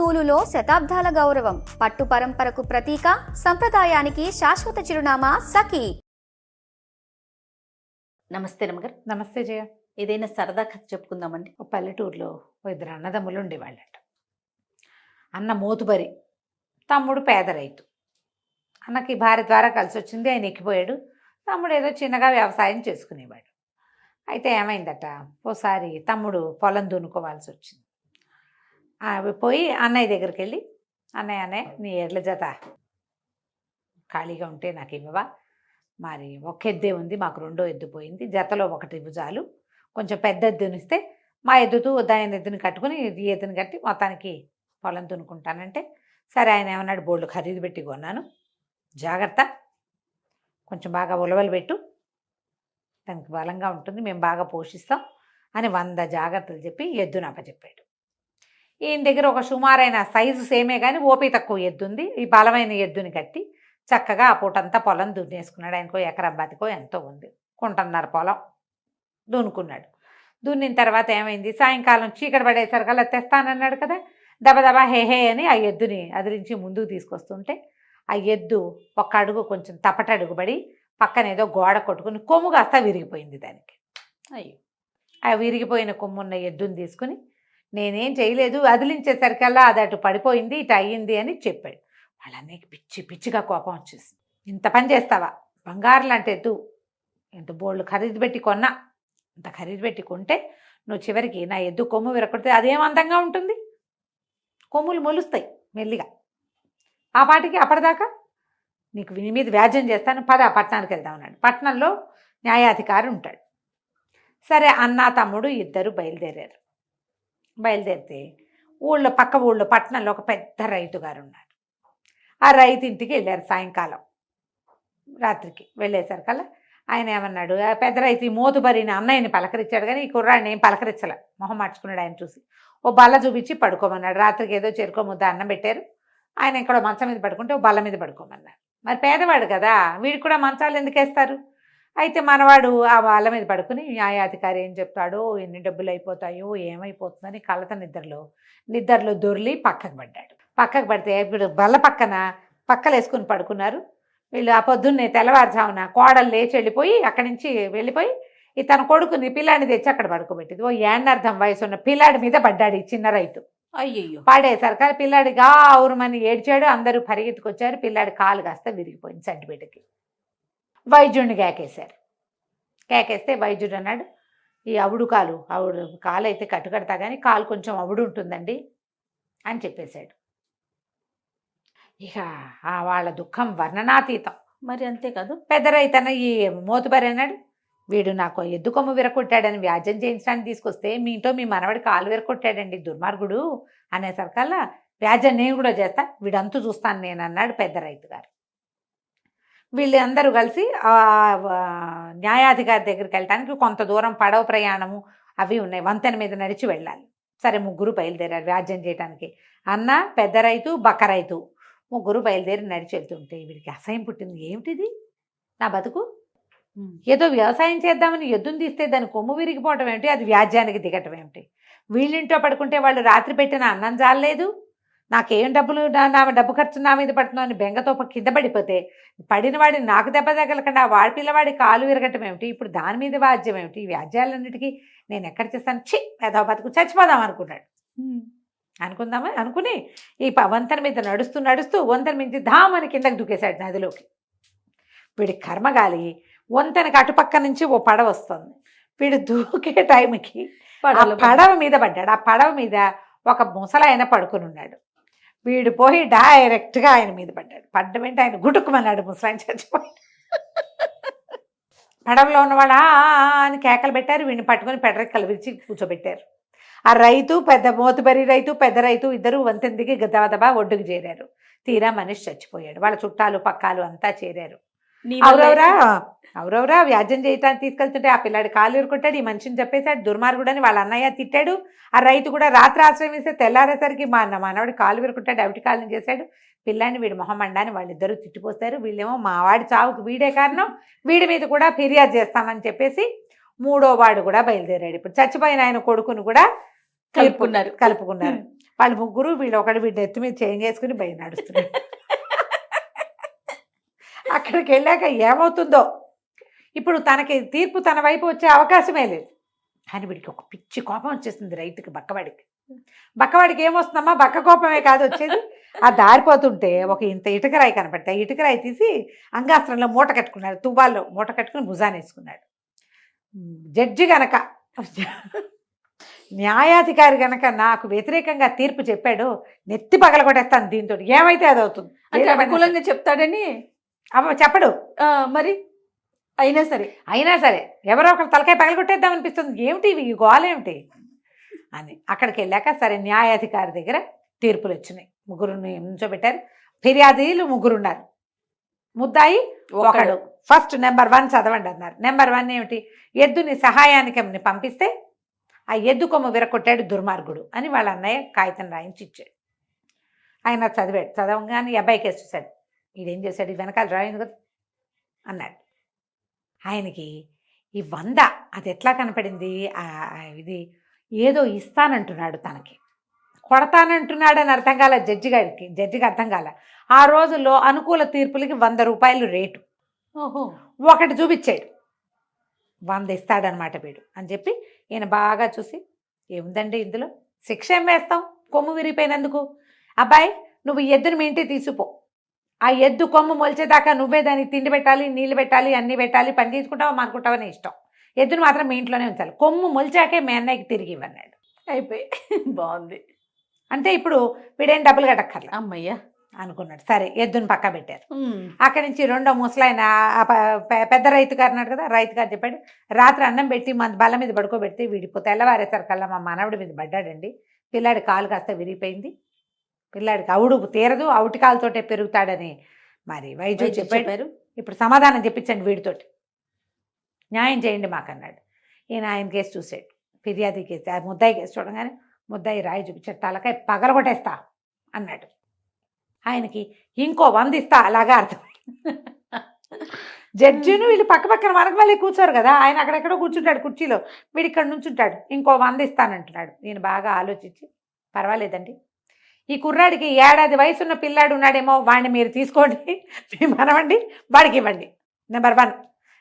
నూలులో శతాబ్దాల గౌరవం, పట్టు పరంపరకు ప్రతీక, సంప్రదాయానికి శాశ్వత చిరునామా సఖీ. నమస్తే రమగారు. నమస్తే జయ. ఏదైనా సరదా కథ చెప్పుకుందామండి. ఒక పల్లెటూరులో ఇద్దరు అన్నదమ్ములు ఉండేవాళ్ళట. అన్న మోతుబరి, తమ్ముడు పేద రైతు. అన్నకి భార్య ద్వారా కలిసి వచ్చింది, ఆయన ఎక్కిపోయాడు. తమ్ముడు ఏదో చిన్నగా వ్యవసాయం చేసుకునేవాడు. అయితే ఏమైందట, ఓసారి తమ్ముడు పొలం దున్నుకోవాల్సి వచ్చింది. పోయి అన్నయ్య దగ్గరికి వెళ్ళి, అన్నయ్య నీ ఎడ్ల జత ఖాళీగా ఉంటే నాకు ఇవ్వవా, మరి ఒక ఎద్దే ఉంది, మాకు రెండో ఎద్దు పోయింది, జతలో ఒకటి భుజాలు, కొంచెం పెద్ద ఎద్దునిస్తే మా ఎద్దుతూ దాని ఎద్దుని కట్టుకుని ఈ ఎద్దుని కట్టి మొత్తానికి పొలం దున్నుకుంటానంటే, సరే ఆయన ఏమన్నాడు, బోళ్ళు ఖరీదు పెట్టి కొన్నాను, జాగ్రత్త, కొంచెం బాగా ఉలవలు పెట్టు, దానికి బలంగా ఉంటుంది, మేము బాగా పోషిస్తాం అని 100 జాగ్రత్తలు చెప్పి ఎద్దును అప్పచెప్పాడు. ఈయన దగ్గర ఒక సుమారైన సైజు సేమే కానీ ఓపి తక్కువ ఎద్దు ఉంది. ఈ బలమైన ఎద్దుని కట్టి చక్కగా ఆ పూటంతా పొలం దున్నేసుకున్నాడు. ఆయనకో ఎకరా బతికో ఎంతో ఉంది, కుంటన్నర పొలం దున్నుకున్నాడు. దున్నిన తర్వాత ఏమైంది, సాయంకాలం చీకటి పడేసరికల్లా తెస్తానన్నాడు కదా, దబదబా హే అని ఆ ఎద్దుని అదిరించి ముందుకు తీసుకొస్తుంటే ఆ ఎద్దు ఒక్క అడుగు కొంచెం తపటడుగు పడి పక్కన ఏదో గోడ కొట్టుకుని కొమ్ము కాస్త విరిగిపోయింది దానికి. అయ్యో, ఆ విరిగిపోయిన కొమ్మున్న ఎద్దుని తీసుకుని నేనేం చేయలేదు, అదిలించేసరికల్లా అది అటు పడిపోయింది, ఇటు అయ్యింది అని చెప్పాడు. వాళ్ళన్నీ పిచ్చిగా కోపం వచ్చేసింది. ఇంత పని చేస్తావా, బంగారు లాంటి ఎద్దు, ఇంత బోళ్ళు ఖరీదు పెట్టి కొన్నా, ఇంత ఖరీదు పెట్టి కొంటే నువ్వు చివరికి నా ఎద్దు కొమ్ము విరగొడితే అదేం అందంగా ఉంటుంది, కొమ్ములు మొలుస్తాయి మెల్లిగా, ఆ పాటికి అప్పటిదాకా నీకు విని మీద వ్యాజ్యం చేస్తాను, పట్టణానికి వెళ్దాం అన్నాడు. పట్టణంలో న్యాయాధికారి ఉంటాడు. సరే అన్న తమ్ముడు ఇద్దరు బయలుదేరితే పక్క ఊళ్ళో పట్టణంలో ఒక పెద్ద రైతు గారు ఉన్నారు. ఆ రైతు ఇంటికి వెళ్ళారు. సాయంకాలం రాత్రికి వెళ్ళేసరికల్లా ఆయన ఏమన్నాడు, ఆ పెద్ద రైతు ఈ మోతుబరిని అన్నయ్యని పలకరించాడు, కానీ ఈ కుర్రాడిని ఏం పలకరించలే, మొహం మార్చుకున్నాడు. ఆయన చూసి ఓ బల్ల చూపించి పడుకోమన్నాడు. రాత్రికి ఏదో చెరుకో ముద్ద అన్నం పెట్టారు. ఆయన ఇక్కడ మంచం మీద పడుకుంటే ఓ బల్ల మీద పడుకోమన్నారు. మరి పేదవాడు కదా, వీడికి కూడా మంచాలు ఎందుకు వేస్తారు. అయితే మనవాడు ఆ వాళ్ళ మీద పడుకుని న్యాయాధికారి ఏం చెప్తాడో, ఎన్ని డబ్బులు అయిపోతాయో, ఏమైపోతుందని కళ్ళత నిద్రలో దొర్లి పక్కకు పడితే ఇప్పుడు బల్ల పక్కలు వేసుకుని పడుకున్నారు వీళ్ళు. ఆ పొద్దున్నే తెల్లవారుజామున కోడలు లేచి వెళ్ళిపోయి అక్కడి నుంచి వెళ్ళిపోయి ఈ తన కొడుకుని పిల్లాడిని తెచ్చి అక్కడ పడుకోబెట్టింది. ఓ ఏన్నర్థం వయసు ఉన్న పిల్లాడి మీద పడ్డాడు ఈ చిన్న రైతు. అయ్యయ్యో, పడేసరికి పిల్లాడిగా ఔరమని ఏడ్చాడు. అందరూ పరిగెత్తుకొచ్చారు. పిల్లాడి కాలు కాస్త విరిగిపోయింది సంటిబిడ్డకి. వైద్యుడిని కేకేస్తే వైద్యుడు అన్నాడు, ఈ అవుడు కాలు అయితే కట్టుకడతా కానీ కాలు కొంచెం అవుడు ఉంటుందండి అని చెప్పేశాడు. ఇక వాళ్ళ దుఃఖం వర్ణనాతీతం. మరి అంతే కాదు. పెద్ద రైతన్న ఈ మోతుబరి అన్నాడు, వీడు నాకు ఎద్దు కొమ్ము విరగొట్టాడని వ్యాజ్యం చేయించడానికి తీసుకొస్తే మీ ఇంట్లో మీ మనవడి కాలు విరగొట్టాడండి దుర్మార్గుడు అనేసరికల్లా వ్యాజ్యం నేను కూడా చేస్తా, వీడంతు చూస్తాను నేను అన్నాడు పెద్ద రైతు గారు. వీళ్ళందరూ కలిసి న్యాయాధికారి దగ్గరికి వెళ్ళడానికి కొంత దూరం పడవ ప్రయాణము అవి ఉన్నాయి, వంతెన మీద నడిచి వెళ్ళాలి. సరే ముగ్గురు బయలుదేరారు వ్యాజ్యం చేయడానికి. అన్న, పెద్ద రైతు, బక్క రైతు ముగ్గురు బయలుదేరి నడిచి వెళ్తుంటే వీడికి అసహ్యం పుట్టింది. ఏమిటిది నా బతుకు, ఏదో వ్యవసాయం చేద్దామని ఎద్దును తీస్తే దాని కొమ్ము విరిగిపోవటం ఏమిటి, అది వ్యాజ్యానికి దిగటం ఏమిటి, వీళ్ళింట్లో పడుకుంటే వాళ్ళు రాత్రి పెట్టిన అన్నం జాలలేదు, నాకేం డబ్బు ఖర్చు నా మీద పడుతుందో అని బెంగతో కింద పడిపోతే పడిన వాడిని నాకు దెబ్బ తగలకుండా వాడి పిల్లవాడి కాలు విరగటం ఏమిటి, ఇప్పుడు దాని మీద వ్యాజ్యం ఏమిటి, ఈ వ్యాజ్యాలన్నిటికీ నేను ఎక్కడ చేస్తాను, ఏదో బతుకు చచ్చిపోదాం అనుకున్నాడు. అనుకుని ఈ వంతెన మీద నడుస్తూ వంతెన మించి ధామని కిందకి దూకేశాడు నదిలోకి. వీడి కర్మగాలి వంతెనకి అటుపక్క నుంచి ఓ పడవ వస్తుంది. వీడు దూకే టైంకి పడవ మీద పడ్డాడు. ఆ పడవ మీద ఒక ముసలాయన పడుకుని ఉన్నాడు. వీడు పోయి డైరెక్ట్గా ఆయన మీద పడ్డం ఏంటి, ఆయన గుటుక్కుమన్నాడు. ముసలాయన చచ్చిపోయాడు. పడవలో ఉన్నవాడు అని కేకలు పెట్టారు. వీడిని పట్టుకొని పెడరెక్కలు విరిచి కూర్చోబెట్టారు. ఆ రైతు, మోతుబరి రైతు, పెద్ద రైతు ఇద్దరు వంతెన దిగి దబదబా ఒడ్డుకు చేరారు. తీరా మనిషి చచ్చిపోయాడు. వాళ్ళ చుట్టాలు పక్కాలు అంతా చేరారు. అవురవరా వ్యాజ్యం చేయటానికి తీసుకెళ్తుంటే ఆ పిల్లాడి కాలు ఇరుకొట్టాడు, ఈ మనిషిని చెప్పేశాడు దుర్మార్గుడని వాళ్ళ అన్నయ్య తిట్టాడు. ఆ రైతు కూడా రాత్రి ఆశ్రమిస్తే తెల్లారేసరికి మా మనవాడి కాలు విరుకొట్టాడు, అవిటి కాలం చేశాడు. పిల్లాడిని వీడి మొహమండాన్ని వాళ్ళిద్దరూ తిట్టిపోస్తారు. వీళ్ళేమో మా వాడి చావుకు వీడే కారణం, వీడి మీద కూడా ఫిర్యాదు చేస్తామని చెప్పేసి 3వ వాడు కూడా బయలుదేరాడు. ఇప్పుడు చచ్చిపోయిన ఆయన కొడుకును కూడా కలుపుకున్నారు. కలుపుకున్నారు. వాళ్ళు ముగ్గురు వీళ్ళు ఒకటి వీడి ఎత్తి మీద చేంజ్ చేసుకుని బయట నడుస్తున్నారు. అక్కడికి వెళ్ళాక ఏమవుతుందో ఇప్పుడు తనకి తీర్పు తన వైపు వచ్చే అవకాశమే లేదు. కానీ వీడికి ఒక పిచ్చి కోపం వచ్చేసింది రైతుకి, బక్కవాడికి ఏమొస్తుందమ్మా, బక్క కోపమే కాదు వచ్చేది. ఆ దారిపోతుంటే ఒక ఇంత ఇటుకరాయి కనపడితే ఇటుకరాయి తీసి అంగాస్త్రంలో మూట కట్టుకున్నాడు, తువ్వాల్లో మూట కట్టుకుని భుజాన్ని వేసుకున్నాడు. జడ్జి గనక, న్యాయాధికారి గనక నాకు వ్యతిరేకంగా తీర్పు చెప్పాడు, నెత్తి పగల కొట్టేస్తాను దీంతో, ఏమైతే అది అవుతుంది. అంటే అనుకూలంగా చెప్తాడని చెప్పడు. మరి అయినా సరే ఎవరో ఒకరు తలకాయ పగలగొట్టేద్దాం అనిపిస్తుంది. ఏమిటి ఈ గోలేమిటి అని అక్కడికి వెళ్ళాక సరే న్యాయాధికారి దగ్గర తీర్పులు వచ్చినాయి. ముగ్గురుని నుంచోబెట్టారు. ఫిర్యాదీలు ముగ్గురు ఉన్నారు, ముద్దాయి ఒకడు. ఫస్ట్ నెంబర్ 1 చదవండి అన్నారు. నెంబర్ 1 ఏమిటి, ఎద్దుని సహాయానికి పంపిస్తే ఆ ఎద్దు కొమ్ము విరగొట్టాడు దుర్మార్గుడు అని వాళ్ళ అన్నయ్య కాగితం రాయించి ఇచ్చాడు. ఆయన చదివాడు. చదవగానే అబ్బాయి కేసు చూశాడు. ఈడేం చేశాడు, ఈ వెనకాల రాయింది కదా అన్నాడు. ఆయనకి ఈ 100 అది ఎట్లా కనపడింది, ఇది ఏదో ఇస్తానంటున్నాడు, తనకి కొడతానంటున్నాడు అని అర్థం కాల జడ్జికి అర్థం కాల. ఆ రోజుల్లో అనుకూల తీర్పులకి 100 రూపాయలు రేటు. ఓహో, ఒకటి చూపించాడు, 100 ఇస్తాడనమాట వీడు అని చెప్పి ఈయన బాగా చూసి, ఏముందండి ఇందులో, శిక్ష ఏం వేస్తాం, కొమ్ము విరిగిపోయినందుకు. అబ్బాయి నువ్వు ఎద్దును మీ ఇంటికి తీసుకుపో, ఆ ఎద్దు కొమ్ము మొలిచేదాకా నువ్వే దానికి తిండి పెట్టాలి, నీళ్ళు పెట్టాలి, అన్నీ పెట్టాలి, పని తీసుకుంటావా మానుకుంటావా నీ ఇష్టం, ఎద్దును మాత్రం మీ ఇంట్లోనే ఉంచాలి, కొమ్ము మొలిచాకే మీ అన్నయ్యకి తిరిగి ఇవ్వన్నాడు. అయిపోయి బాగుంది. అంటే ఇప్పుడు వీడేం డబ్బులు కట్టక్కర్లే అమ్మయ్యా అనుకున్నాడు. సరే ఎద్దును పక్క పెట్టారు. అక్కడి నుంచి రెండో ముసలాయన పెద్ద రైతు గారు అన్నాడు కదా, రైతు గారు చెప్పాడు, రాత్రి అన్నం పెట్టి మన బల్ల మీద పడుకోబెడితే వీడిపో తెల్లవారేసరికల్లా మా మనవడి మీద పడ్డాడండి, పిల్లాడి కాలు కాస్త విరిగిపోయింది, పిల్లాడికి అవుడు తీరదు, అవుటి కాలుతోటే పెరుగుతాడని మరి వైద్యుడు చెప్పారు. ఇప్పుడు సమాధానం చెప్పించండి వీడితోటి, న్యాయం చేయండి మాకన్నాడు. ఈయన ఆయన కేసు చూసాడు, ఫిర్యాదు కేసు, ఆ ముద్దాయి కేసు చూడగానే ముద్దాయి రాయి చూపించాడు, తలకాయ పగలగొట్టేస్తా అన్నాడు. ఆయనకి ఇంకో 100 ఇస్తా అలాగా అర్థం. జడ్జిను వీళ్ళు పక్క పక్కన మనకు మళ్ళీ కూర్చోరు కదా, ఆయన అక్కడెక్కడో కూర్చుంటాడు కుర్చీలో, వీడు ఇక్కడ నుంచుంటాడు, ఇంకో 100 ఇస్తానంటున్నాడు. నేను బాగా ఆలోచించి, పర్వాలేదండి ఈ కుర్రాడికి 1 ఏడాది వయసున్న పిల్లాడు ఉన్నాడేమో, వాడిని మీరు తీసుకోండి, మీ మనవండి వాడికి ఇవ్వండి నెంబర్ 1.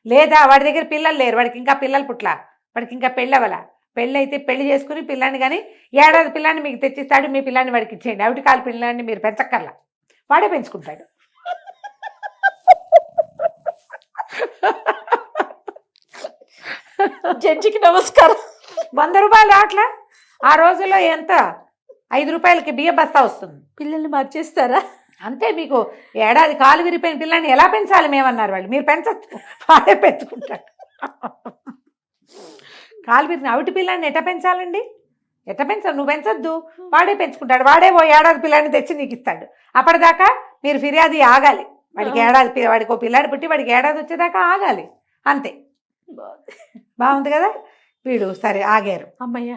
లేదా వాడి దగ్గర పిల్లలు లేరు, వాడికి ఇంకా పిల్లలు పుట్ల, వాడికి ఇంకా పెళ్ళవల, పెళ్ళి అయితే పెళ్లి చేసుకుని పిల్లాన్ని కానీ 1 ఏడాది పిల్లాన్ని మీకు తెచ్చిస్తాడు, మీ పిల్లాన్ని వాడికి ఇచ్చేయండి, అవిటి కాలు పిల్లాన్ని మీరు పెంచక్కర్లా, వాడే పెంచుకుంటాడు. జడ్జికి నమస్కారం. 100 రూపాయలు అట్లా ఆ రోజుల్లో ఎంత, 5 రూపాయలకి బియ్య బస్తా వస్తుంది. పిల్లల్ని మార్చేస్తారా? అంతే, మీకు 1 ఏడాది కాలు విరిపోయిన పిల్లాన్ని ఎలా పెంచాలి మేమన్నారు వాళ్ళు, మీరు పెంచచ్చు, వాడే పెంచుకుంటాడు. కాలు విరిగిన అవిటి పిల్లాన్ని ఎట్ట పెంచాలండి, ఎట్ట పెంచాలి, నువ్వు పెంచొద్దు, వాడే పెంచుకుంటాడు, వాడే 1 ఏడాది పిల్లాన్ని తెచ్చి నీకు ఇస్తాడు. అప్పటిదాకా మీరు ఫిర్యాదు ఆగాలి, వాడికి ఏడాది, వాడికి 1 పిల్లాడు పుట్టి వాడికి 1 ఏడాది వచ్చేదాకా ఆగాలి, అంతే. బాగుంది కదా. వీడు సరే ఆగారు. అమ్మయ్య.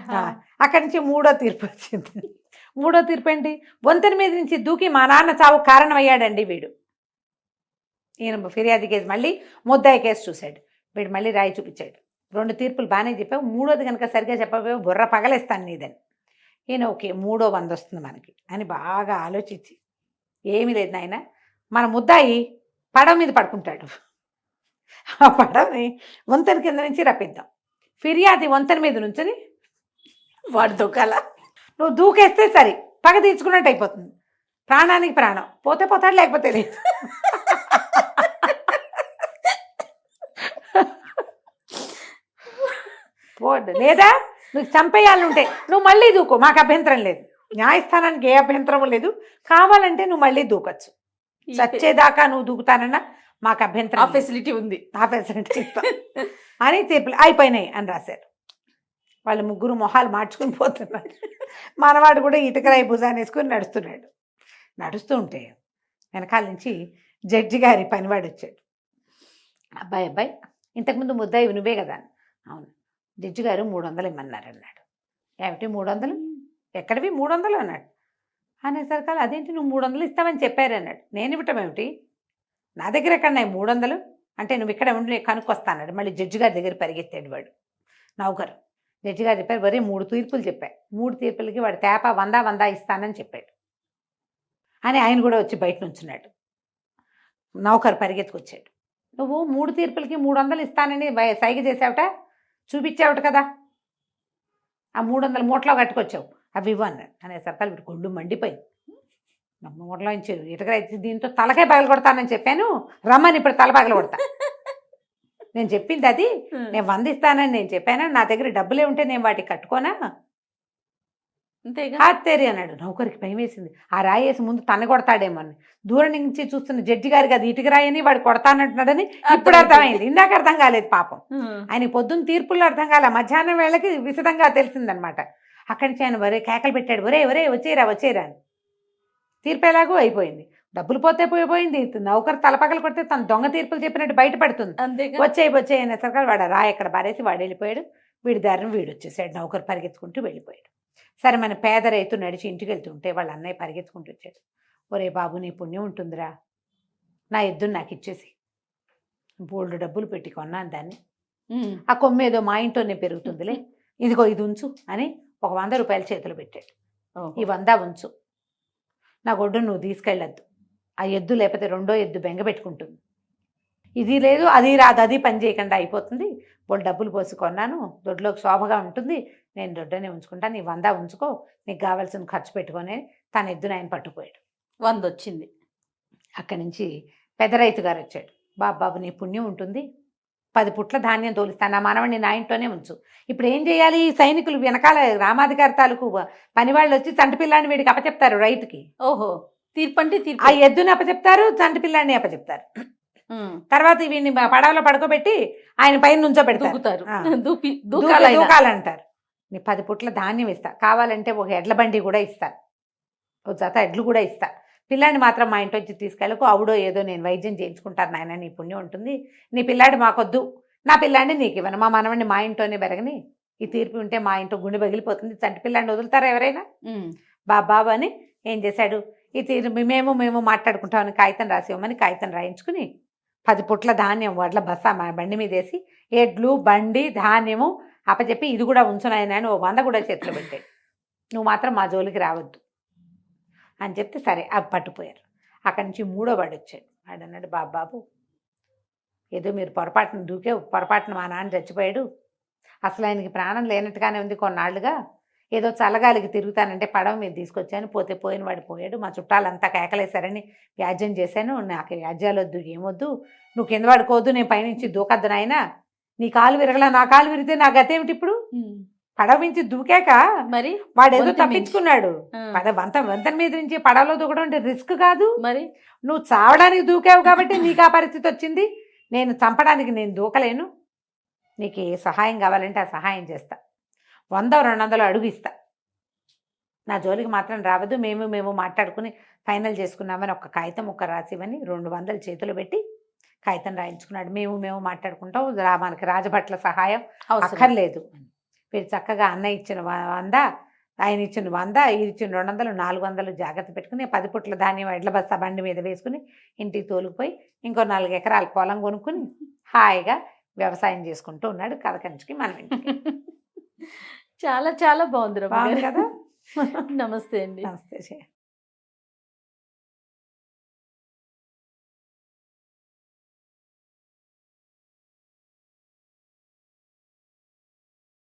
అక్కడి నుంచి 3వ తీర్పు వచ్చింది. 3వ తీర్పు ఏంటి, వంతెన మీద నుంచి దూకి మా నాన్న చావు కారణమయ్యాడండి వీడు. ఈయన ఫిర్యాదు కేసు మళ్ళీ ముద్దాయి కేసు చూశాడు, వీడు మళ్ళీ రాయి చూపించాడు. 2 తీర్పులు బాగానే చెప్పావు, 3వది కనుక సరిగ్గా చెప్పకపోయావు బుర్ర పగలేస్తాను నీదని. ఈయన ఓకే 3వ 100 వస్తుంది మనకి అని బాగా ఆలోచించి, ఏమీ లేదు నాయన, మన ముద్దాయి పడవ మీద పడుకుంటాడు, ఆ పడవని వంతెన కింద నుంచి రప్పిద్దాం, ఫిర్యాది వంతెన మీద నుంచుని వాడు దూకాల, నువ్వు దూకేస్తే సరి, పగ తీర్చుకున్నట్టు అయిపోతుంది, ప్రాణానికి ప్రాణం, పోతే పోతాడు లేకపోతే లేదు. లేదా నువ్వు చంపేయాలని ఉంటే నువ్వు మళ్ళీ దూకో, మాకు అభ్యంతరం లేదు, న్యాయస్థానానికి ఏ అభ్యంతరము లేదు, కావాలంటే నువ్వు మళ్ళీ దూకొచ్చు, చచ్చేదాకా నువ్వు దూకుతానన్నా మాకు అభ్యంతరం, ఆ ఫెసిలిటీ ఉంది, ఆ ఫెసిలిటీ ఇస్తాం అని తీర్పులు అయిపోయినాయి అని రాశారు. వాళ్ళు ముగ్గురు మొహాలు మార్చుకుని పోతున్నారు. మనవాడు కూడా ఇటుకరాయి భుజాన్ని వేసుకుని నడుస్తున్నాడు. నడుస్తూ ఉంటే వెనకాల నుంచి జడ్జి గారి పనివాడు వచ్చాడు. అబ్బాయి ఇంతకుముందు ముద్దాయి నువ్వే కదా. అవును, జడ్జి గారు 300 ఇమ్మన్నారు అన్నాడు. ఏమిటి 300, ఎక్కడివి 300 అన్నాడు. అనేసరికి అదేంటి నువ్వు 300 ఇస్తామని చెప్పారు అన్నాడు. నేను ఇవ్వటం ఏమిటి, నా దగ్గర ఎక్కడున్నాయి 300 అంటే, నువ్వు ఇక్కడ ఉండి కనుక్కొస్తాన్నాడు. మళ్ళీ జడ్జి గారి దగ్గర పరిగెత్తాడు వాడు నౌకరు. జడ్జి గారు చెప్పారు, వరే 3 తీర్పులు చెప్పారు, 3 తీర్పులకి వాడు తేప 100 ఇస్తానని చెప్పాడు అని ఆయన కూడా వచ్చి బయట నుంచున్నాడు. నౌకరు పరిగెత్తుకొచ్చాడు, నువ్వు 3 తీర్పులకి 300 ఇస్తానని సైగ చేసావుట, చూపించావుట కదా, ఆ 300 మూటలో కట్టుకొచ్చావు, అవి ఇవ్వు అన్నాడు. అనేసరికి వీడు గొళ్ళు మండిపోయింది. మూటలో ఇచ్చారు ఇటుక దీంతో తలకాయ పగల కొడతానని చెప్పాను, రమ్మని ఇప్పుడు తల పగల కొడతా. నేను చెప్పింది అది, నేను 100 ఇస్తానని నేను చెప్పాను, నా దగ్గర డబ్బులే ఉంటే నేను వాటికి కట్టుకోనా, అంతేగా హాత్తేరి అన్నాడు. నౌకరికి భయం వేసింది, ఆ రాయి వేసి ముందు తన్ను కొడతాడేమో అని. దూరం నుంచి చూస్తున్న జడ్జి గారికి అది ఇటుక రాయని వాడు కొడతానంటున్నాడని ఇప్పుడు అర్థమైంది, ఇందాక అర్థం కాలేదు పాపం. ఆయన పొద్దున్న తీర్పుల్లో అర్థం కాలే, మధ్యాహ్నం వేళకి విశదంగా తెలిసిందనమాట. అక్కడి నుంచి ఆయన వరే కేకలు పెట్టాడు, ఒరే ఒరే వచ్చేరా వచ్చేరా అని. తీర్పు ఎలాగో అయిపోయింది, డబ్బులు పోతే పోయిపోయింది. నౌకరు తలపగలు కొడితే తను దొంగ తీర్పులు చెప్పినట్టు బయటపడుతుంది. వచ్చే అనేసరికి వాడు రాయి ఎక్కడ పారేసి వాడు వెళ్ళిపోయాడు. వీడి దారిని వీడు వచ్చేసాడు, నౌకరు పరిగెత్తుకుంటూ వెళ్ళిపోయాడు. సరే మన పేద రైతు నడిచి ఇంటికి వెళ్తుంటే వాళ్ళ అన్నయ్య పరిగెత్తుకుంటూ వచ్చాడు. ఒరే బాబు నీ పుణ్యం ఉంటుందిరా, నా ఎద్దును నాకు ఇచ్చేసి, బోల్డ్ డబ్బులు పెట్టి కొన్నాను దాన్ని, ఆ కొమ్మ ఏదో మా ఇంట్లోనే పెరుగుతుందిలే, ఇదిగో ఇది ఉంచు అని ఒక 100 రూపాయలు చేతులు పెట్టాడు. ఈ 100 ఉంచు, నా గొడ్డు నువ్వు తీసుకెళ్ళొద్దు, ఆ ఎద్దు లేకపోతే రెండో ఎద్దు బెంగ పెట్టుకుంటుంది, ఇది లేదు అది రాదు, అది పని చేయకుండా అయిపోతుంది, వాళ్ళు డబ్బులు పోసి కొన్నాను, దొడ్లోకి శోభగా ఉంటుంది, నేను దొడ్డనే ఉంచుకుంటాను, నీ 100 ఉంచుకో, నీకు కావాల్సిన ఖర్చు పెట్టుకొని తన ఎద్దును ఆయన పట్టుకుపోయాడు. 100 వచ్చింది. అక్కడి నుంచి పెద్ద రైతు గారు వచ్చాడు, బాబు నీ పుణ్యం ఉంటుంది, 10 పుట్ల ధాన్యం తోలిస్తాను, నా మనవడిని నా ఇంట్లోనే ఉంచు. ఇప్పుడు ఏం చేయాలి, ఈ సైనికులు వెనకాల రామాధికారి తాలూకు పనివాళ్ళు వచ్చి చంటి పిల్లాన్ని వీడికి అప్పచెప్తారు రైతుకి. ఓహో, తీర్పు అంటే తీర్పు. ఆ ఎద్దుని అప్పచెప్తారు, చంటి పిల్లాన్ని అప్పచెప్తారు. తర్వాత వీడిని పడవలో పడుకోబెట్టి ఆయన పైన నుంచో పెడతారు, దూకాలంటారు. నీ 10 పుట్ల ధాన్యం ఇస్తా, కావాలంటే ఒక ఎడ్ల బండి కూడా ఇస్తా, ఒక జత ఎడ్లు కూడా ఇస్తా, పిల్లాడిని మాత్రం మా ఇంటి వచ్చి తీసుకెళ్ళకు, ఆవిడో ఏదో నేను వైద్యం చేయించుకుంటాను నాయన, నీ పుణ్యం ఉంటుంది, నీ పిల్లాడి మాకొద్దు, నా పిల్లాడిని నీకు ఇవ్వను, మా మనవడిని మా ఇంట్లోనే పెరగని, ఈ తీర్పు ఉంటే మా ఇంట్లో గుండె పగిలిపోతుంది, చంటి పిల్లాడిని వదులుతారా ఎవరైనా, బాబు అని ఏం చేశాడు, ఈ తీర్పు మేము మాట్లాడుకుంటామని కాగితం రాసివ్వమని కాగితం రాయించుకుని 10 పుట్ల ధాన్యం వడ్ల బస్స మా బండి మీద వేసి ఎడ్లు బండి ధాన్యము అప్పచెప్పి ఇది కూడా ఉంచునాయన అని 100 కూడా చేతిలో పెట్టాడు, నువ్వు మాత్రం మా జోలికి రావద్దు అని చెప్తే సరే అవి పట్టుపోయారు. అక్కడి నుంచి 3వ వాడు వచ్చాడు. వాడు అన్నాడు, బాబు ఏదో మీరు పొరపాటున మా నాన్న చచ్చిపోయాడు, అసలు ఆయనకి ప్రాణం లేనట్టుగానే ఉంది కొన్నాళ్ళుగా, ఏదో చల్లగాలికి తిరుగుతానంటే పడవ మీద తీసుకొచ్చాను, పోతే పోయిన వాడు పోయాడు, మా చుట్టాలంతా కేకలేశారని వ్యాజ్యం చేశాను, నాకు వ్యాజ్యాలు వద్దు ఏమొద్దు, నువ్వు కింద పడుకోవద్దు, నేను పైనుంచి దూకద్దు నాయన, నీ కాలు విరగలా నా కాలు విరిగితే నా గతేమిటి ఇప్పుడు, పడవ నుంచి దూకాక మరి వాడేదో తప్పించుకున్నాడు, వంతెన మీద నుంచి పడవలో దూకడం అంటే రిస్క్ కాదు, మరి నువ్వు చావడానికి దూకావు కాబట్టి నీకు ఆ పరిస్థితి వచ్చింది, నేను చంపడానికి నేను దూకలేను, నీకు ఏ సహాయం కావాలంటే ఆ సహాయం చేస్తా, 100-200 అడుగు ఇస్తా, నా జోలికి మాత్రం రావద్దు, మేము మాట్లాడుకుని ఫైనల్ చేసుకున్నామని ఒక కాగితం రాసివని 200 చేతులు పెట్టి కాగితం రాయించుకున్నాడు. మేము మాట్లాడుకుంటాం, మనకి రాజభట్ల సహాయం అక్కర్లేదు, వీరు చక్కగా అన్న ఇచ్చిన 100 ఆయన ఇచ్చిన 100 ఇది ఇచ్చిన 200 400 జాగ్రత్త పెట్టుకుని 10 పుట్ల ధాన్యం ఎడ్ల బస్తా బండి మీద వేసుకుని ఇంటికి తోలుకుపోయి ఇంకో 4 ఎకరాల పొలం కొనుక్కుని హాయిగా వ్యవసాయం చేసుకుంటూ ఉన్నాడు. కథ కంచికి మన ఇంటికి. చాలా చాలా బాగుంది కదా. నమస్తే అండి. నమస్తే.